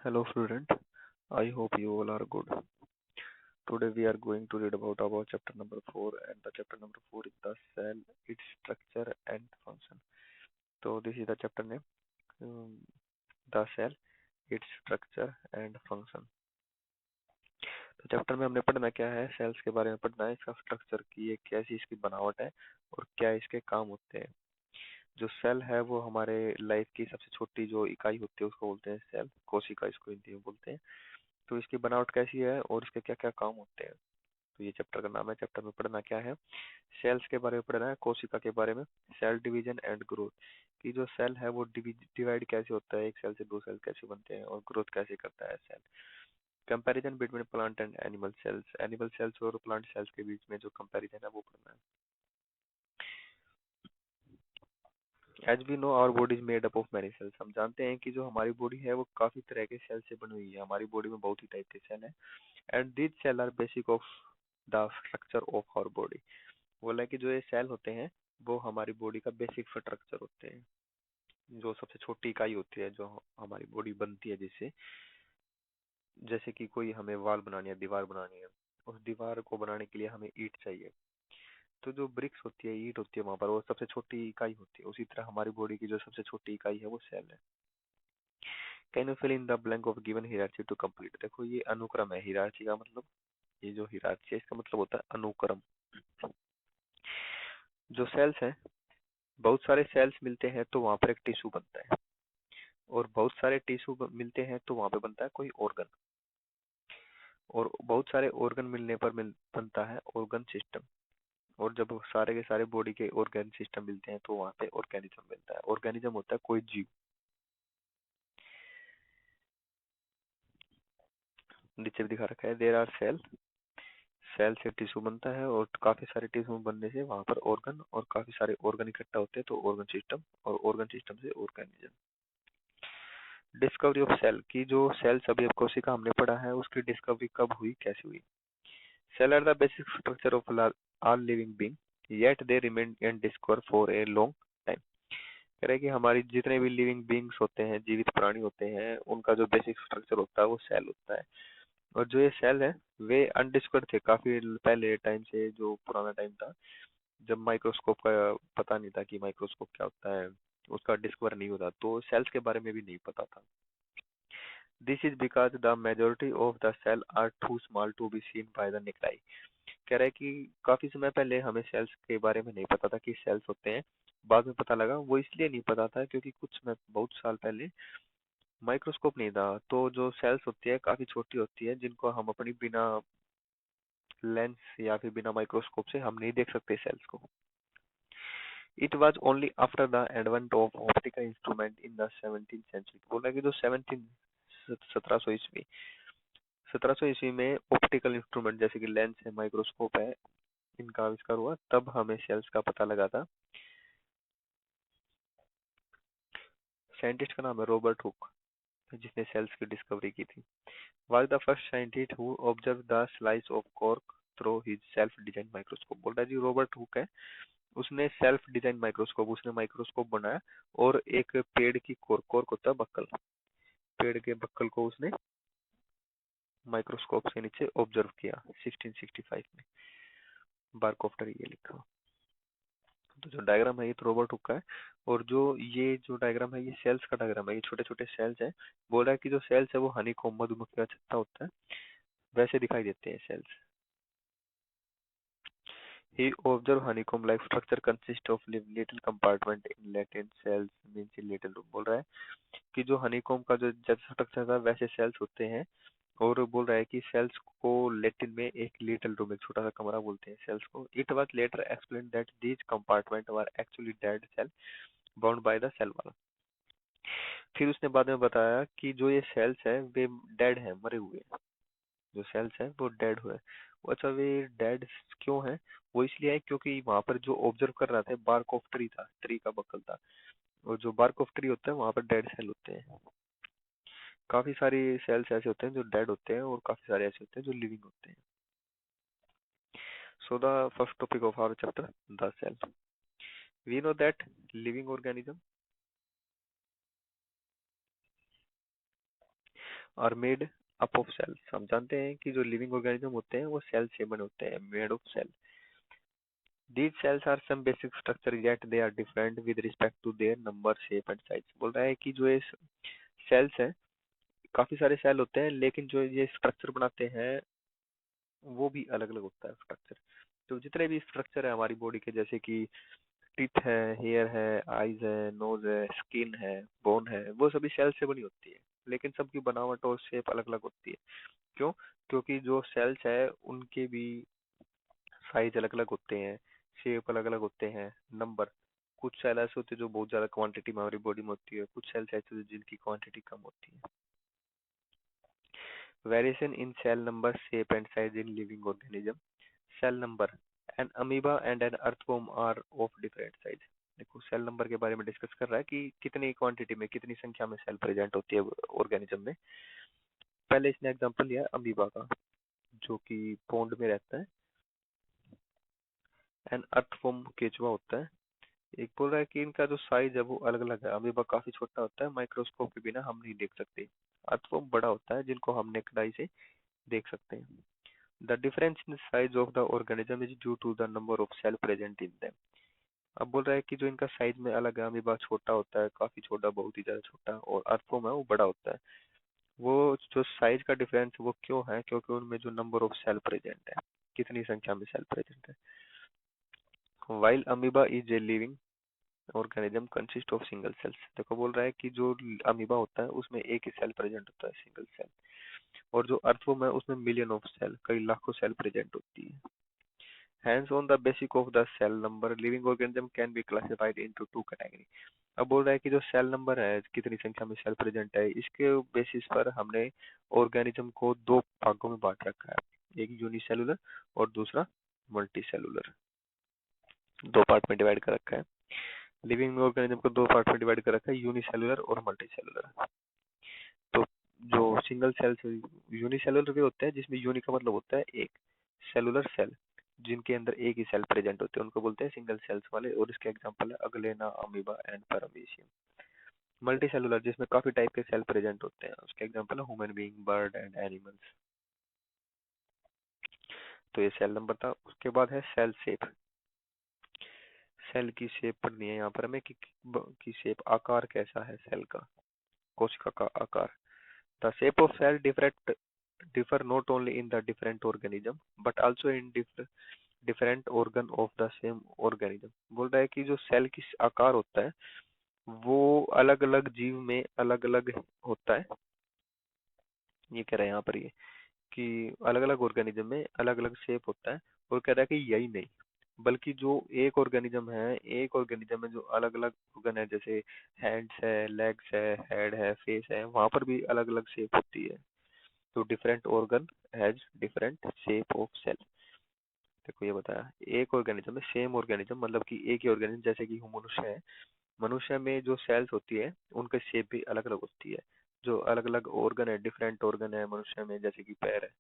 Hello student, I hope you all are good. Today we are going to read about our chapter number 4 and the chapter number 4 is the cell, its structure and function. So this is the chapter name, um, the cell, its structure and function. तो chapter में हमने पढ़ना क्या है, sales के बारे में पढ़ना है, इसका स्ट्रक्चर की ये कैसी इसकी बनावट है और क्या इसके काम होते हैं। जो सेल है वो हमारे लाइफ की सबसे छोटी जो इकाई होती है उसको बोलते हैं सेल, कोशिका इसको हिंदी में बोलते हैं। तो इसकी बनावट कैसी है और इसके क्या क्या काम होते हैं, तो ये चैप्टर का नाम है। चैप्टर में पढ़ना क्या है, सेल्स के बारे में पढ़ना है, कोशिका के बारे में, सेल डिवीजन एंड ग्रोथ, कि जो सेल है वो डिवाइड कैसे होता है, एक सेल से दो सेल कैसे बनते हैं और ग्रोथ कैसे करता है cell. Comparison between plant and animal cells, animal cells और प्लांट सेल्स के बीच में जो कंपैरिजन है वो पढ़ना है। As we know our body is made up of many cells, हम जानते हैं कि जो हमारी बॉडी है वो काफी तरह के सेल से बनी हुई है। हमारी बॉडी में बहुत ही टाइप के सेल हैं and these cell are basic of the structure of our body. बोला है कि जो ये सेल होते हैं वो हमारी बॉडी का बेसिक स्ट्रक्चर होते हैं, जो सबसे छोटी इकाई होती है जो हमारी बॉडी बनती है जिससे, जैसे कि कोई हमें वॉल बनानी है, दीवार बनानी है, उस दीवार को बनाने के लिए हमें ईंट चाहिए। तो जो ब्रिक्स होती है, ईंट होती है, वहां पर वो सबसे छोटी इकाई होती है। उसी तरह हमारी बॉडी की जो सबसे छोटी इकाई है वो सेल है। Can you fill in the blank of given hierarchy to complete, देखो ये अनुक्रम है। हियरार्ची का मतलब, ये जो हियरार्ची है इसका मतलब होता है अनुक्रम। जो सेल्स हैं, बहुत सारे सेल्स मिलते हैं तो वहां पर एक टिश्यू बनता है, और बहुत सारे टिश्यू मिलते हैं तो वहां पे बनता है कोई ऑर्गन, और बहुत सारे ऑर्गन मिलने पर बनता है ऑर्गन सिस्टम। और जब सारे के सारे बॉडी के ऑर्गन सिस्टम मिलते हैं तो वहां पे ऑर्गेनिज्म मिलता है। ऑर्गेनिज्म होता है कोई जीव। नीचे भी दिखा रखा है, देयर आर सेल, सेल से टिश्यू बनता है और काफी सारे टिश्यू बनने से वहां पर ऑर्गन, और काफी सारे ऑर्गन इकट्ठा होते हैं तो ऑर्गन सिस्टम, और ऑर्गन सिस्टम से ऑर्गेनिज्म। डिस्कवरी ऑफ सेल, की जो सेल्स अभी कोशिका हमने पढ़ा है उसकी डिस्कवरी कब हुई, कैसे हुई। Cell are the basic structure of all living being, yet they remain undiscovered for a long time. कह रहे हैं कि हमारी जितने भी लिविंग बीइंग्स होते हैं, जीवित प्राणी होते हैं, उनका जो बेसिक स्ट्रक्चर होता है वो सेल होता है। और जो ये सेल है वे अनडिस्कवर्ड थे काफी पहले टाइम से, जो पुराना टाइम था जब माइक्रोस्कोप का पता नहीं था कि माइक्रोस्कोप क्या होता है, उसका डिस्कवर नहीं होता तो सेल्स के बारे में भी नहीं पता था। This is because the majority of the cell are too small to be seen by the naked eye. कह रहा है कि काफी समय पहले हमें सेल्स के बारे में नहीं पता था कि सेल्स होते हैं, बाद में पता लगा। वो इसलिए नहीं पता था क्योंकि कुछ समय बहुत साल पहले माइक्रोस्कोप नहीं था, तो जो सेल्स होती है काफी छोटी होती है जिनको हम अपनी बिना लेंस या फिर बिना माइक्रोस्कोप से हम नहीं देख सकते सेल्स को। It was only after the advent of optical instrument in the 17th century, बोल रहा है कि जो 1700 ईस्वी, 1700 ईस्वी में ऑप्टिकल इंस्ट्रूमेंट जैसे कि लेंस है, माइक्रोस्कोप है, इनका आविष्कार हुआ, तब हमें सेल्स का पता लगा था। साइंटिस्ट का नाम है रॉबर्ट हुक, जिसने सेल्स की डिस्कवरी की थी। was the first scientist who observed the slice of cork through his self designed microscope, बोल रहा है जी रॉबर्ट हुक है, उसने सेल्फ डिजाइन माइक्रोस्कोप, उसने माइक्रोस्कोप बनाया और एक पेड़ की कोर, कोर्क होता है बक्कल, पेड़ के बक्कल को उसने माइक्रोस्कोप से नीचे ऑब्जर्व किया 1665 में। बारकोफ्टर ये लिखा। तो जो डायग्राम है ये तो रॉबर्ट हुक का है, और जो ये जो डायग्राम है ये सेल्स का डायग्राम है, ये छोटे छोटे सेल्स है। बोल रहा है कि जो सेल्स है वो हनीकॉम्ब, मधुमक्खी का छत्ता होता है वैसे दिखाई देते हैं sales. He observed honeycomb-like structure consist of little compartment in latent cells means in little room, बोल रहा है कि जो हनीकॉम्ब का जो जैसा स्ट्रक्चर था वैसे सेल्स होते हैं, और बोल रहा है कि सेल्स को लैटिन में एक लिटिल रूम, एक छोटा सा कमरा बोलते हैं सेल्स को। It was later explain that these compartment were actually dead cell bound by the cell wall. फिर उसने बाद में बताया कि जो ये सेल्स है वे डेड है, मरे हुए हैं। जो सेल्स है वो डेड हुए। वो अच्छा, वे डेड क्यों है, वो इसलिए है क्योंकि वहां पर जो ऑब्जर्व कर रहा था बार्क ऑफ ट्री था, ट्री का बकल था, और जो बार्क ऑफ ट्री होता है वहां पर डेड सेल होते हैं। काफी सारी सेल्स ऐसे होते हैं जो डेड होते हैं और काफी सारे ऐसे होते हैं जो लिविंग होते हैं। So the first topic of our chapter, the cell. We know that living organism, are made up of cells. हम जानते हैं कि जो लिविंग ऑर्गेनिज्म होते हैं वो सेल से बने होते हैं, made of cell. These cells are some basic structure yet they are different with respect to their number, shape and size। बोल रहा है कि जो ये सेल्स हैं, काफी सारे सेल होते हैं, लेकिन जो ये स्ट्रक्चर बनाते हैं वो भी अलग अलग होता है स्ट्रक्चर। तो जितने भी स्ट्रक्चर है हमारी बॉडी के, जैसे कि टीथ है, हेयर है, आईज है, नोज है, स्किन है, बोन है, वो सभी सेल से बनी होती है, लेकिन सबकी बनावट और शेप अलग अलग होती है। क्यों? क्योंकि जो सेल्स है उनके भी साइज अलग अलग होते हैं, शेप अलग अलग होते हैं, नंबर। कुछ सेल ऐसे होते हैं जो बहुत ज्यादा क्वांटिटी में हमारी बॉडी में होती है, कुछ सेल्स ऐसे होते हैं जिनकी क्वांटिटी कम होती है। Variation in cell number, shape and size in living organism. Cell number, an amoeba and an earthworm are of different size. देखो सेल नंबर के बारे में डिस्कस कर रहा है कि कितनी क्वांटिटी में, कितनी संख्या में सेल प्रेजेंट होती है ऑर्गेनिज्म में। पहले इसने एग्जांपल लिया अमीबा का, जो कि पॉन्ड में रहता है। एन अर्थवर्म केचुआ होता है। एक बोल रहा है कि इनका जो साइज है वो अलग अलग है। अमीबा काफी छोटा होता है, माइक्रोस्कोप के बिना हम नहीं देख सकते। अर्थवर्म बड़ा होता है, जिनको हम नेक्ड आई से देख सकते हैं। The difference in size of the organism is due to the number of cell present in them. अब बोल रहा है कि जो इनका साइज में अलग है, अमीबा छोटा होता है, काफी छोटा, बहुत ही ज्यादा छोटा, और अर्थवर्म है वो बड़ा होता है। वो जो साइज का डिफरेंस वो क्यों है? क्योंकि उनमें जो नंबर ऑफ सेल प्रेजेंट है, कितनी संख्या में सेल प्रेजेंट है। While amoeba is a living organism consist of single cells. देखो बोल रहा है कि जो अमीबा होता है उसमें एक ही सेल प्रेजेंट होता है, सिंगल सेल। और जो अर्थवर्म है उसमें मिलियन ऑफ सेल, कई लाखों सेल प्रेजेंट होती है। Hence, on the basis of the cell number, living organism can be classified into two category। अब बोल रहा है कि जो सेल नंबर है, कितनी संख्या में सेल प्रेजेंट है, इसके बेसिस पर हमने ऑर्गेनिज्म को दो भागों में बांट रखा है। एक यूनिसेलुलर और दूसरा मल्टीसेलुलर। दो पार्ट में डिवाइड कर रखा है। लिविंग ऑर्गेनिज्म को दो पार्ट में डिवाइड कर रखा है, यूनिसेलुलर और मल्टीसेलुलर। तो जो सिंगल सेल्स यूनिसेलुलर भी होते हैं, जिसमें यूनि का मतलब होता है एक, सेलुलर सेल जिनके अंदर एक ही सेल प्रेजेंट होते हैं उनको बोलते हैं सिंगल सेल्स वाले, और इसके एग्जांपल है अगलेना, amoeba and paramecium. Multicellular जिसमें काफी टाइप के सेल प्रेजेंट होते हैं, उसके एग्जांपल है human being, bird and animals. तो ये सेल नंबर था। उसके बाद है सेल शेप। सेल की शेप पढ़नी है यहाँ पर हमें कि शेप, आकार कैसा है सेल का, कोशिका का आकार। The shape of cell differ not only in the different organism but also in different organ of the same organism। बोल रहा है कि जो सेल की आकार होता है वो अलग अलग जीव में अलग अलग होता है। ये कह रहा है यहाँ पर ये कि अलग अलग ऑर्गेनिज्म में अलग अलग शेप होता है। और कह रहा है कि यही नहीं, बल्कि जो एक ऑर्गेनिज्म है, एक ऑर्गेनिज्म में जो अलग अलग ऑर्गन है, जैसे हैंड्स है, लेग्स है, हेड है, फेस है, वहां पर भी अलग अलग शेप होती है। तो different organ has different shape of cell. देखो ये बताया, एक ऑर्गेनिज्म में सेम ऑर्गेनिज्म मतलब कि एक ही ऑर्गेनिज्म, जैसे कि मनुष्य है, मनुष्य में जो सेल्स होती है उनका शेप भी अलग अलग होती है। जो अलग अलग ऑर्गन है, डिफरेंट ऑर्गन है मनुष्य में, जैसे कि पैर है,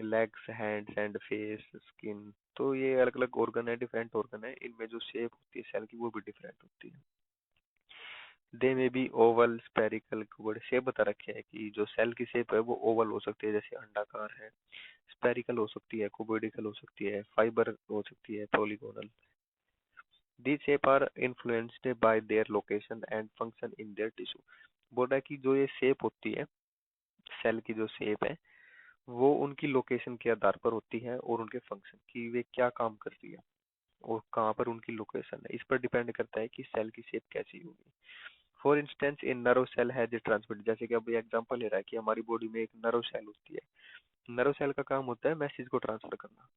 legs, hands and face, skin, तो ये अलग अलग ऑर्गन है, डिफरेंट ऑर्गन है, इनमें जो शेप होती है सेल की वो भी डिफरेंट होती है। They may be oval, spherical, cuboid. Shape बता रखे हैं कि जो सेल की शेप है वो ओवल हो सकती है, जैसे अंडाकार है, स्पेरिकल हो सकती है, क्यूबॉइडिकल हो सकती है, फाइबर हो सकती है, polygonal. These shape are influenced by their location and function in their tissue। बोल रहा है कि जो ये शेप होती है, सेल की जो शेप है वो उनकी लोकेशन के आधार पर होती है और उनके फंक्शन की, वे क्या काम कर रही है और कहाँ पर उनकी लोकेशन है, इस पर डिपेंड करता है कि सेल की शेप कैसी होगी। For instance in nerve cell has transmit. जैसे कि अब एग्जांपल ले रहा है कि हमारी बॉडी में एक नर्व सेल होती है। नर्व सेल का काम होता है मैसेज को ट्रांसफर करना,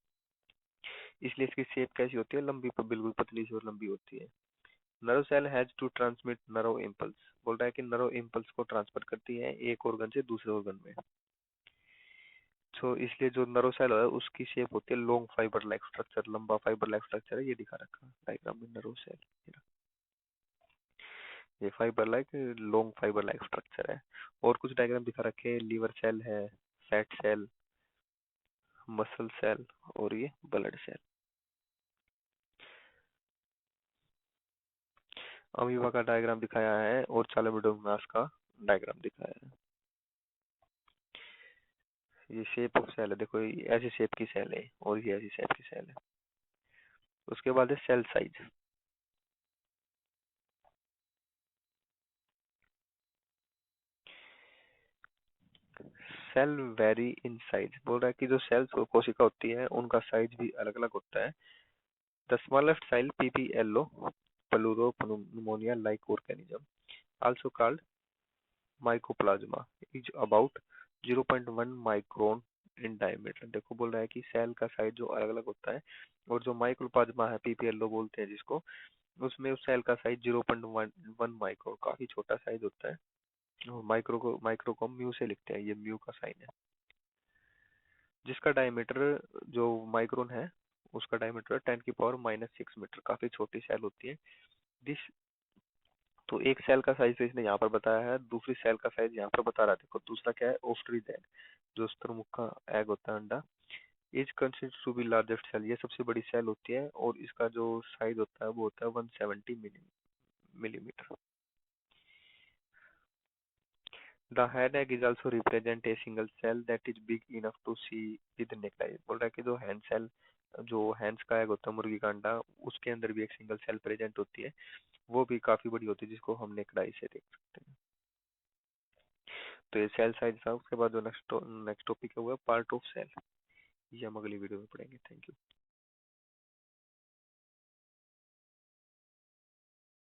इसलिए इसकी शेप कैसी होती है, लंबी, बिल्कुल पतली सी और लंबी होती है। Nerve cell has to transmit nerve impulse. बोल रहा है कि नर्व इम्पल्स को ट्रांसफर करती है एक ऑर्गन से दूसरे ऑर्गन में। तो इसलिए जो नर्व सेल है उसकी शेप होती है लॉन्ग फाइबर लाइक स्ट्रक्चर, लंबा फाइबर लाइक स्ट्रक्चर है, ये दिखा रखा डायग्राम में नर्व सेल। ये fibre like, long fibre like structure है। और कुछ डायग्राम दिखा रखे हैं, लीवर सेल है, फैट सेल, मसल सेल और ये ब्लड सेल। अमीबा का डायग्राम दिखाया है और चालोमेडोनास का डायग्राम दिखाया है। ये शेप ऑफ सेल है, देखो ये ऐसी शेप की सेल है और ये ऐसी शेप की सेल है। उसके बाद है cell size. Cell vary in size, बोल रहा है कि जो सेल्स और कोशिका होती है उनका साइज भी अलग अलग होता है। The smallest cell PPLO pleuropneumonia like organism also called mycoplasma is about 0.1 micron in diameter. देखो बोल रहा है कि सेल का साइज जो अलग अलग होता है, और जो माइक्रोप्लाज्मा है पीपीएलओ बोलते हैं जिसको, उसमें उस सेल का साइज 0.1 माइक्रोन, काफी छोटा साइज होता है। और माइक्रो को म्यू से लिखते हैं, ये म्यू का साइन है। जिसका डायमीटर जो माइक्रोन है उसका डायमीटर 10⁻⁻⁶ मीटर, काफी छोटी सेल होती है। दिस तो एक सेल का साइज इसने यहाँ पर बताया है, दूसरी सेल का साइज यहाँ पर बता रहा है। देखो दूसरा क्या है, ओस्ट्रिच एग, जो स्तरमुख का एग होता है, अंडा। Is considered to be largest cell, ये सबसे बड़ी सेल होती है और इसका जो साइज होता है वो होता है 170 millimetre. The hen egg is also represent a single cell that is big enough to see with the naked eye। बोल रहा है कि जो हैंड सेल, जो हैंड्स का एग होता है, मुर्गी का अंडा, उसके अंदर भी एक सिंगल सेल प्रेजेंट होती है, वो भी काफी बड़ी होती है जिसको हम नेक्ड आई से देख सकते हैं। तो ये सेल साइज था। उसके बाद जो नेक्स्ट टॉपिक है वो है पार्ट ऑफ सेल, ये हम अगली वीडियो में पढ़ेंगे। Thank you.